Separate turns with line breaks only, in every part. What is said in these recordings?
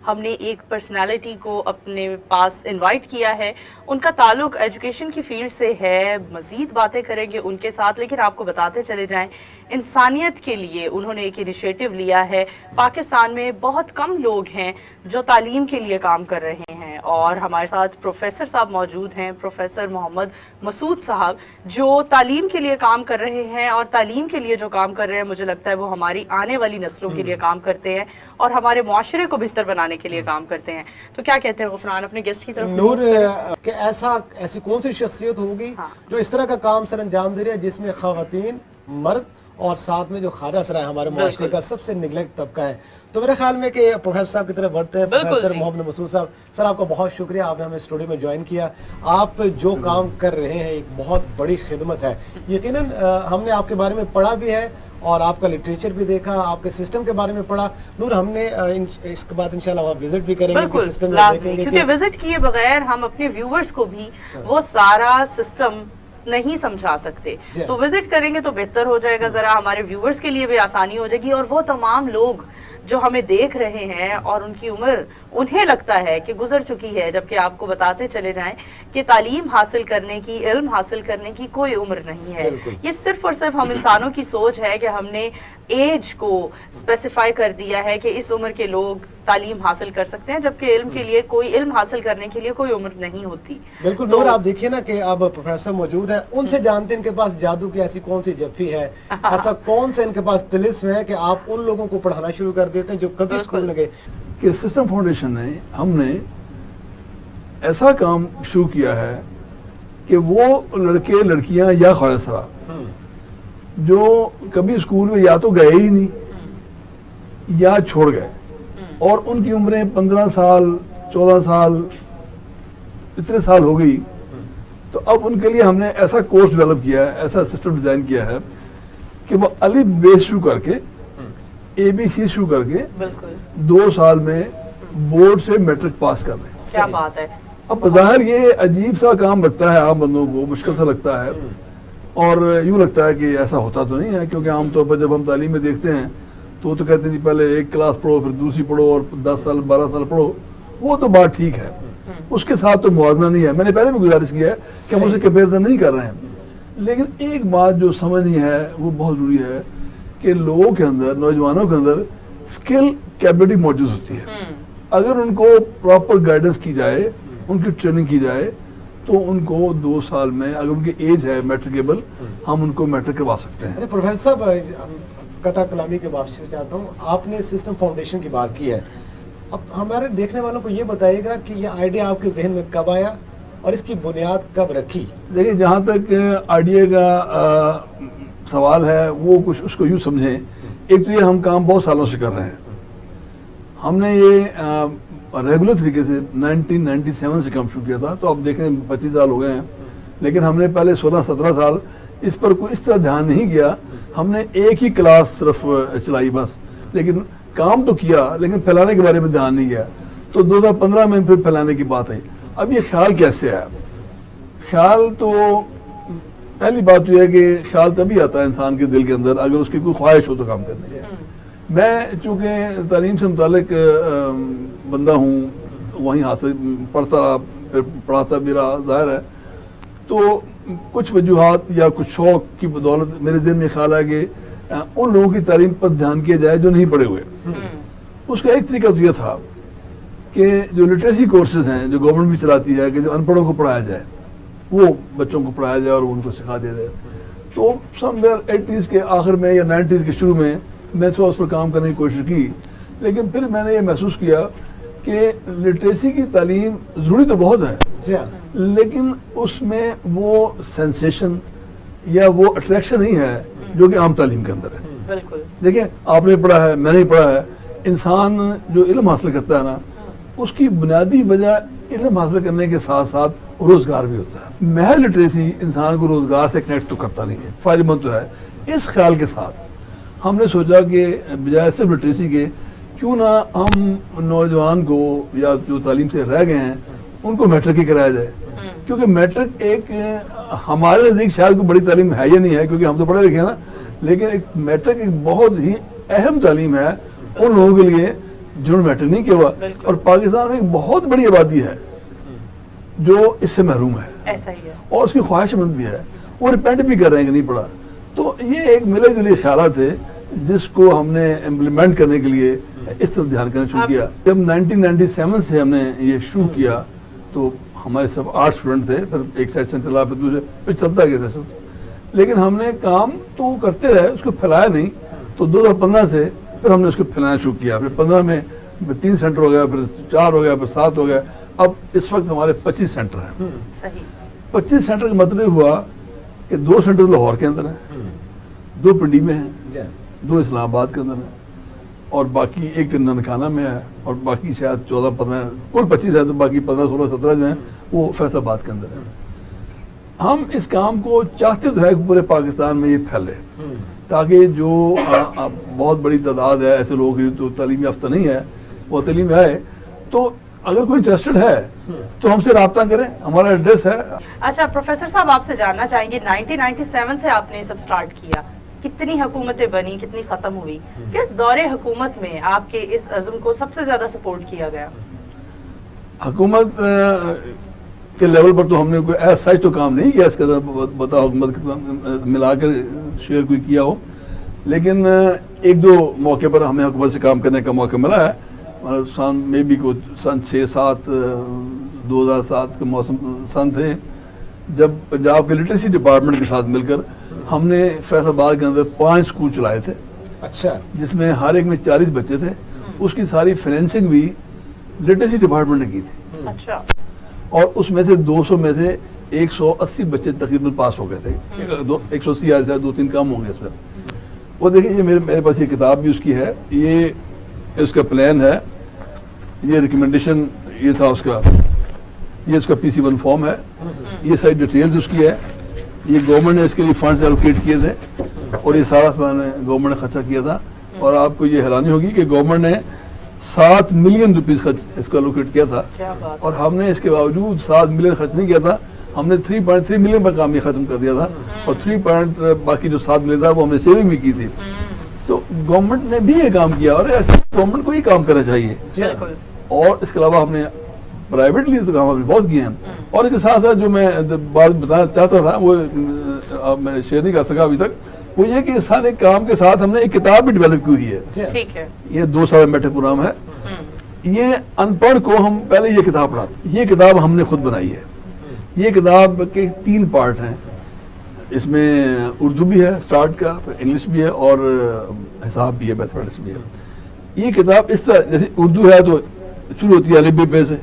ہم نے ایک پرسنالٹی کو اپنے پاس انوائٹ کیا ہے. ان کا تعلق ایجوکیشن کی فیلڈ سے ہے. مزید باتیں کریں گے ان کے ساتھ, لیکن آپ کو بتاتے چلے جائیں انسانیت کے لیے انہوں نے ایک انیشیٹو لیا ہے. پاکستان میں بہت کم لوگ ہیں جو تعلیم کے لیے کام کر رہے ہیں, اور ہمارے ساتھ پروفیسر صاحب موجود ہیں, پروفیسر محمد مسعود صاحب, جو تعلیم کے لیے کام کر رہے ہیں. اور تعلیم کے لیے جو کام کر رہے ہیں مجھے لگتا ہے وہ ہماری آنے والی نسلوں کے لیے کام کرتے ہیں اور ہمارے معاشرے کو بہتر بنانے کے لیے کام کرتے ہیں. تو کیا کہتے ہیں غفران اپنے گیسٹ کی طرف؟
نور, کہ ایسی کون سی شخصیت ہوگی جو اس طرح کا کام سر انجام دے رہی ہے جس میں خواتین, مرد اور ساتھ میں جو خارج سرا ہے ہمارے معاشرے کا سب سے نیگلیکٹ طبقہ ہے. تو میرے خیال میں کہ پروفیسر صاحب کی طرف بڑھتے ہیں. پروفیسر محمد مسعود صاحب, سر آپ کا بہت شکریہ, آپ نے ہمیں اسٹوڈیو میں جوائن کیا. آپ جو کام کر رہے ہیں ایک بہت بڑی خدمت ہے. یقیناً ہم نے آپ کے بارے میں پڑھا بھی ہے اور آپ کا لٹریچر بھی دیکھا, آپ کے سسٹم کے بارے میں پڑھا. نور, ہم نے اس کے بعد انشاءاللہ وہاں وزٹ بھی کریں گے سسٹم میں, دیکھیں گے
کیونکہ وزٹ کیے بغیر ہم اپنے ویورز کو بھی وہ سارا سسٹم نہیں سمجھا سکتے. تو وزٹ کریں گے تو بہتر ہو جائے گا, ذرا ہمارے ویورز کے لیے بھی آسانی ہو جائے گی. اور وہ تمام لوگ جو ہمیں دیکھ رہے ہیں اور ان کی عمر انہیں لگتا ہے کہ گزر چکی ہے, جبکہ آپ کو بتاتے چلے جائیں کہ تعلیم حاصل کرنے کی, علم حاصل کرنے کی کوئی عمر نہیں ہے. یہ صرف اور صرف ہم انسانوں کی سوچ ہے کہ ہم نے ایج کو اسپیسیفائی کر دیا ہے کہ اس عمر کے لوگ تعلیم حاصل کر سکتے ہیں, جبکہ علم کے لیے علم حاصل کرنے کے لیے کوئی عمر نہیں ہوتی.
بالکل نور, آپ دیکھیے نا کہ اب پروفیسر موجود ہیں, ان سے جانتے ہیں ان کے پاس جادو کی ایسی کون سی جفی ہے, ایسا کون سا ان کے پاس طلسم ہے کہ آپ ان لوگوں کو پڑھانا شروع کر دیتے ہیں جو کبھی اسکول نہ گئے.
کہ سسٹم فاؤنڈیشن نے, ہم نے ایسا کام شروع کیا ہے کہ وہ لڑکے لڑکیاں یا خارج سرا جو کبھی اسکول میں یا تو گئے ہی نہیں یا چھوڑ گئے, اور ان کی عمریں 15 سال 14 سال اتنے سال ہو گئی, تو اب ان کے لیے ہم نے ایسا کورس ڈیولپ کیا ہے, ایسا سسٹم ڈیزائن کیا ہے کہ وہ الف بیس شروع کر کے اے بی سی شروع کر کے 2 سال میں بورڈ سے میٹرک پاس کر رہے ہیں.
کیا بات ہے.
اب بظاہر یہ عجیب سا کام لگتا ہے عام بندوں کو, مشکل سا لگتا ہے, اور یوں لگتا ہے کہ ایسا ہوتا تو نہیں ہے, کیونکہ عام طور پر جب ہم تعلیم میں دیکھتے ہیں تو کہتے ہیں پہلے ایک کلاس پڑھو, پھر دوسری پڑھو, اور 10 سال 12 سال پڑھو. وہ تو بات ٹھیک ہے, اس کے ساتھ تو موازنہ نہیں ہے. میں نے پہلے بھی گزارش کیا ہے کہ ہم اسے کمپیریزن نہیں کر رہے ہیں, لیکن ایک بات جو سمجھنی ہے وہ بہت ضروری ہے کہ لوگوں کے اندر, نوجوانوں کے اندر اسکل کیپیبلٹی موجود ہوتی ہے. اگر ان کو پراپر گائیڈنس کی جائے, ان کی ٹریننگ کی جائے, تو ان کو 2 سال میں, اگر ان کی ایج ہے میٹرکیبل, ہم ان کو میٹرک کروا سکتے ہیں.
پروفیسر صاحب, قطع کلامی کے واپس چاہتا ہوں, آپ نے سسٹم فاؤنڈیشن کی بات کی ہے, اب ہمارے دیکھنے والوں کو یہ بتائیے گا کہ یہ آئیڈیا آپ کے ذہن میں کب آیا اور اس کی بنیاد کب رکھی؟
دیکھیں, جہاں تک آئیڈیا کا سوال ہے وہ کچھ اس کو یوں سمجھیں, ایک تو یہ ہم کام بہت سالوں سے کر رہے ہیں. ہم نے یہ ریگولر طریقے سے 1997 سے کام شروع کیا تھا, تو اب دیکھیں 25 سال ہو گئے ہیں, لیکن ہم نے پہلے 16-17 سال اس پر کوئی اس طرح دھیان نہیں کیا. ہم نے ایک ہی کلاس صرف چلائی بس, لیکن کام تو کیا, لیکن پھیلانے کے بارے میں دھیان نہیں کیا. تو 2015 میں پھر پھیلانے کی بات آئی. اب یہ خیال کیسے آیا؟ خیال تو پہلی بات تو یہ ہے کہ خیال تبھی آتا ہے انسان کے دل کے اندر اگر اس کی کوئی خواہش ہو تو کام کرنے کی. میں چونکہ تعلیم سے متعلق بندہ ہوں, وہیں حاصل پڑھتا رہا, پھر پڑھاتا بھی رہا, ظاہر ہے تو کچھ وجوہات یا کچھ شوق کی بدولت میرے ذہن میں خیال ہے کہ ان لوگوں کی تعلیم پر دھیان کیا جائے جو نہیں پڑھے ہوئے. اس کا ایک طریقہ تو یہ تھا کہ جو لٹریسی کورسز ہیں جو گورنمنٹ بھی چلاتی ہے, کہ جو ان پڑھوں کو پڑھایا جائے, وہ بچوں کو پڑھایا جائے اور ان کو سکھا دیا جائے. تو سم ویئر 80s کے آخر میں یا 90s کے شروع میں میں تھوڑا اس پر کام کرنے کی کوشش کی, لیکن پھر میں نے یہ محسوس کیا کہ لٹریسی کی تعلیم ضروری تو بہت ہے, لیکن اس میں وہ سینسیشن یا وہ اٹریکشن نہیں ہے جو کہ عام تعلیم کے اندر ہے.
بالکل.
دیکھیں, آپ نے پڑھا ہے, میں نے پڑھا ہے, انسان جو علم حاصل کرتا ہے نا, اس کی بنیادی وجہ علم حاصل کرنے کے ساتھ ساتھ روزگار بھی ہوتا ہے. محض لٹریسی انسان کو روزگار سے کنیکٹ تو کرتا نہیں ہے, فائدہ مند تو ہے. اس خیال کے ساتھ ہم نے سوچا کہ بجائے صرف لٹریسی کے کیوں نہ ہم نوجوان کو یا جو تعلیم سے رہ گئے ہیں ان کو میٹرک ہی کرایا جائے, کیونکہ میٹرک ایک ہمارے نزدیک شاید کوئی بڑی تعلیم ہے یا نہیں ہے, کیونکہ ہم تو پڑھے لکھے ہیں نا, لیکن ایک میٹرک ایک بہت ہی اہم تعلیم ہے ان لوگوں کے لیے جنہوں نے میٹر نہیں کیا ہوا. اور پاکستان میں ایک بہت بڑی آبادی ہے جو اس سے محروم ہے,
ایسا ہی ہے,
اور اس کی خواہش مند بھی ہے, وہ ریپینٹ بھی کر رہے ہیں کہ نہیں پڑھا. تو یہ ایک ملے جلے خیالات تھے جس کو ہم نے امپلیمنٹ کرنے کے لیے اس طرف دھیان کرنا شروع کیا. جب 1997 سے ہم نے یہ شروع کیا تو ہمارے سب 8 اسٹوڈنٹ تھے, پھر ایک سیشن چلا, پھر دوسرے, پھر چلتا گیا سیشن. لیکن ہم نے کام تو کرتے رہے, اس کو پھیلایا نہیں. تو 2015 سے پھر ہم نے اس کو پھیلانا شروع کیا. پھر 15 میں 3 سینٹر ہو گیا, پھر 4 ہو گیا, پھر 7 ہو گیا. اب اس وقت ہمارے 25 سینٹر ہیں.
صحیح.
25 سینٹر کا مطلب ہوا کہ 2 سینٹر لاہور کے اندر ہیں, 2 پنڈی میں ہیں, 2 اسلام آباد کے اندر ہیں, اور باقی ایک ننکانہ میں ہے, اور باقی شاید 14-15, کل 25 ہے, تو باقی 15-16-17 جو ہیں وہ فیصل آباد کے اندر ہیں. ہم اس کام کو چاہتے تو ہے کہ پورے پاکستان میں یہ پھیلے, تاکہ جو بہت بڑی تعداد ہے ایسے لوگ جو تعلیم یافتہ نہیں ہے وہ تعلیم میں آئے. تو اگر کوئی انٹرسٹڈ ہے تو ہم سے رابطہ کریں, ہمارا ایڈریس ہے.
اچھا پروفیسر صاحب, آپ سے جاننا چاہیں گے 1997 سے آپ نے سب سٹارٹ کیا, کتنی حکومتیں بنی, کتنی ختم ہوئی, کس دور حکومت میں آپ کے اس عزم کو سب سے زیادہ سپورٹ کیا گیا؟
حکومت کے لیول پر تو ہم نے کوئی ایسا سچ تو کام نہیں کیا اس کا بتا حکومت ملا کر شیئر کوئی کیا ہو, لیکن 1-2 موقع پر ہمیں حکومت سے کام کرنے کا موقع ملا ہے. سن میں بھی کو سن 6-7 2007 کے موسم سن تھے جب پنجاب کے لٹریسی ڈپارٹمنٹ کے ساتھ مل کر ہم نے فیصل آباد کے اندر 5 اسکول چلائے تھے.
اچھا. جس
میں ہر ایک میں 40 بچے تھے. اس کی ساری فائنینسنگ بھی لٹریسی ڈپارٹمنٹ نے کی تھی.
اچھا. اور
اس میں سے 200 میں سے 180 بچے تقریباً پاس ہو گئے تھے. 180 آج سے 2-3 کم ہوں گے اس میں. وہ دیکھیں یہ میرے پاس یہ کتاب بھی اس کی ہے, یہ اس کا پلان ہے, یہ ریکمنڈیشن یہ تھا اس کا, یہ اس کا PC1 فارم ہے, یہ ساری ڈیٹیلز اس کی ہے. یہ گورنمنٹ نے اس کے لیے فنڈز ایلوکیٹ کیے تھے اور یہ سارا گورنمنٹ نے خرچہ کیا تھا. اور آپ کو یہ حیرانی ہوگی کہ گورنمنٹ نے 7 ملین روپیز خرچ اس کو ایلوکیٹ کیا تھا, اور ہم نے اس کے باوجود 7 ملین خرچ نہیں کیا تھا. ہم نے 3.3 ملین پر کام یہ ختم کر دیا تھا, اور 3 باقی جو 7 ملین تھا وہ ہم نے سیونگ بھی کی تھی. تو گورنمنٹ نے بھی یہ کام کیا, اور گورنمنٹ کو یہ کام کرنا چاہیے. اور اس کے علاوہ ہم نے پرائیویٹلی تو کام بہت کیے ہیں. اور اس کے ساتھ ساتھ جو میں بات بتانا چاہتا تھا وہ میں شیئر نہیں کر سکا ابھی تک, وہ یہ کہ اس سارے کام کے ساتھ ہم نے ایک کتاب بھی ڈیولپ کی ہوئی ہے. یہ 2 سال میٹرک پروگرام ہے. یہ ان پڑھ کو ہم پہلے یہ کتاب پڑھاتے. یہ کتاب ہم نے خود بنائی ہے. یہ کتاب کے 3 پارٹ ہیں. اس میں اردو بھی ہے اسٹارٹ کا, انگلش بھی ہے, اور حساب بھی ہے, میتھمیٹکس بھی ہے. یہ کتاب اس طرح جیسے اردو ہے تو شروع ہوتی ہے الف ب پ سے,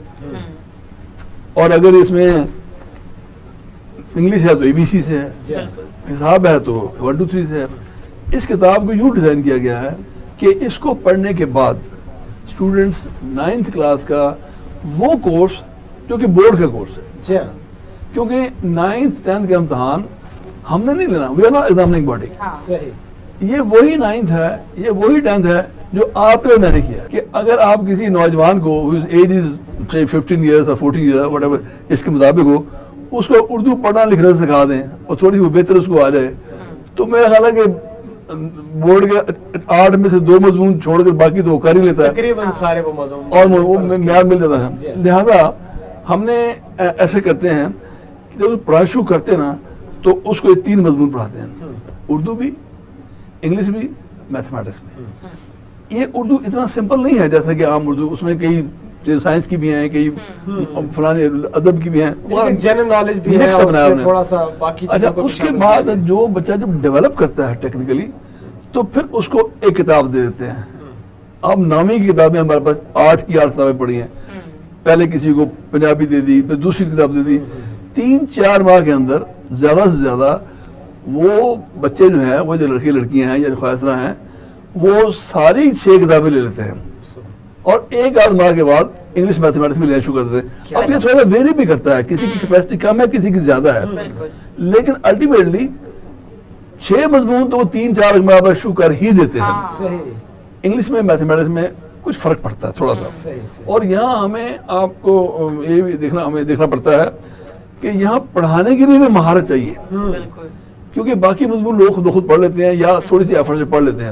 اور اگر اس میں انگلش ہے تو ABC سے ہے, حساب ہے تو 1 2 3 سے ہے. اس کتاب کو یوں ڈیزائن کیا گیا ہے کہ اس کو پڑھنے کے بعد اسٹوڈنٹس 9th کلاس کا وہ کورس جو کہ بورڈ کا کورس ہے, کیونکہ 9th 10th کا امتحان ہم نے نہیں لینا, we are not examining body. یہ وہی 9th ہے, یہ وہی 10th ہے جو آپ نے نہیں کیا. کہ اگر آپ کسی نوجوان کو ایج از 15 ایئرس اور 40 ایئرس وٹ ایور اس کے مطابق ہو, اس کو اردو پڑھنا لکھنا سکھا دیں اور تھوڑی وہ بہتر اس کو آ جائے, تو میرا خیال ہے کہ بورڈ کے 8 میں سے 2 مضمون چھوڑ کر باقی تو وہ کر ہی لیتا ہے,
تقریباً سارے وہ مضمون
اور وہ معیار مل جاتا ہے. لہذا ہم نے ایسے کرتے ہیں کہ جب پڑھائی شروع کرتے ہیں نا تو اس کو 3 مضمون پڑھاتے ہیں, اردو بھی, انگلش بھی, میتھمیٹکس بھی. یہ اردو اتنا سمپل نہیں ہے جیسا کہ عام اردو, اس میں کئی سائنس کی بھی ہیں, کئی فلانے ادب کی بھی ہیں,
جنرل نالج بھی ہے, تھوڑا سا باقی چیزوں کو.
اس کے بعد جو بچہ جب ڈیولپ کرتا ہے ٹیکنیکلی تو پھر اس کو ایک کتاب دے دیتے ہیں. اب 9ویں کی کتابیں ہمارے پاس 8 کی 8 کتابیں پڑھی ہیں. پہلے کسی کو پنجابی دے دی, پھر دوسری کتاب دے دی. 3-4 ماہ کے اندر زیادہ سے زیادہ وہ بچے جو ہیں, وہ جو لڑکے لڑکیاں ہیں یا جو خواصرہ ہیں, وہ ساری 6 کتابیں لے لیتے ہیں, اور 1 آدھ ماہ کے بعد انگلش میتھمیٹکس میں لینا شروع کر دیتے ہیں. اب یہ تھوڑا سا ویری بھی کرتا ہے, کسی کی کیپیسٹی کم ہے, کسی کی زیادہ ہے, لیکن الٹیمیٹلی 6 مضمون تو وہ 3-4 ماہ بعد شروع کر ہی دیتے ہیں. انگلش میں میتھمیٹکس میں کچھ فرق پڑتا ہے تھوڑا سا, اور یہاں ہمیں آپ کو یہ بھی دیکھنا پڑتا ہے کہ یہاں پڑھانے کی بھی ہمیں مہارت چاہیے, کیونکہ باقی مضمون لوگ خود پڑھ لیتے ہیں یا تھوڑی سی ایفرٹ سے پڑھ لیتے ہیں.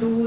2